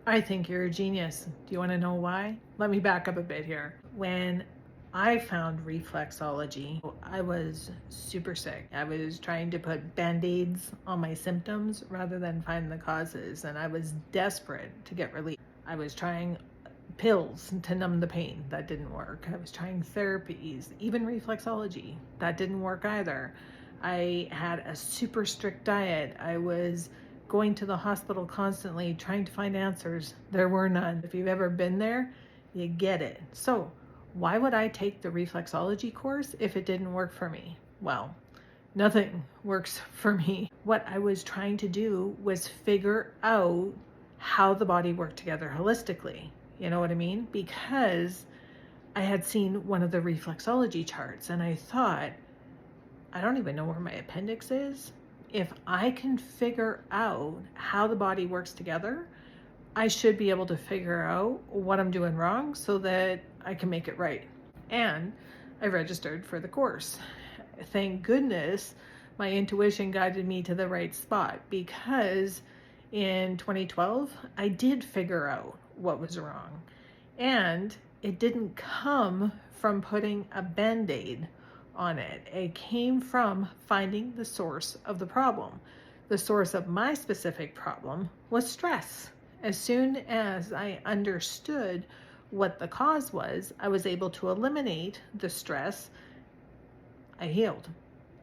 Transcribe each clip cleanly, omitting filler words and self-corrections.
I think you're a genius. Do you want to know why? Let me back up a bit here. When I found reflexology, I was super sick. I was trying to put band-aids on my symptoms rather than find the causes, and I was desperate to get relief. I was trying pills to numb the pain. That didn't work. I was trying therapies, even reflexology. That didn't work either. I had a super strict diet. I was going to the hospital constantly trying to find answers. There were none. If you've ever been there, you get it. So why would I take the reflexology course if it didn't work for me? Well, nothing works for me. What I was trying to do was figure out how the body worked together holistically. You know what I mean? Because I had seen one of the reflexology charts and I thought, I don't even know where my appendix is. If I can figure out how the body works together, I should be able to figure out what I'm doing wrong so that I can make it right. And I registered for the course. Thank goodness my intuition guided me to the right spot, because in 2012, I did figure out what was wrong. And it didn't come from putting a band-aid on it. It came from finding the source of the problem. The source of my specific problem was stress. As soon as I understood what the cause was, I was able to eliminate the stress. I healed.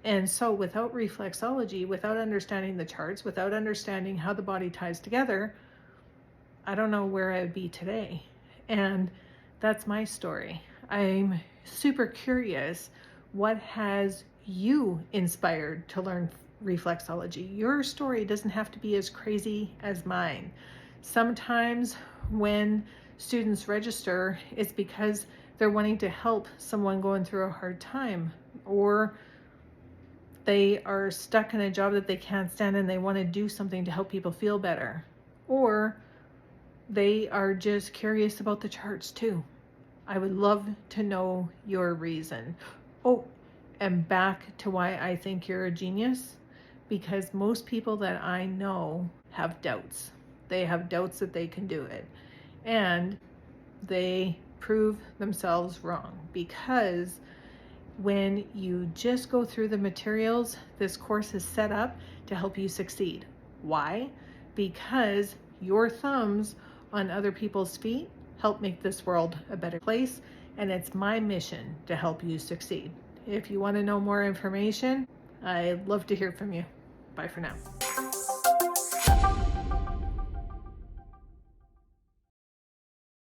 And so without reflexology, without understanding the charts, without understanding how the body ties together, I don't know where I would be today. And that's my story. I'm super curious, what has you inspired to learn reflexology? Your story doesn't have to be as crazy as mine. Sometimes when students register, it's because they're wanting to help someone going through a hard time, or they are stuck in a job that they can't stand and they want to do something to help people feel better, or they are just curious about the charts too. I would love to know your reason. Oh, and back to why I think you're a genius, because most people that I know have doubts. They have doubts that they can do it, and they prove themselves wrong, because when you just go through the materials, this course is set up to help you succeed. Why? Because your thumbs on other people's feet help make this world a better place, and it's my mission to help you succeed. If you want to know more information, I'd love to hear from you. Bye for now.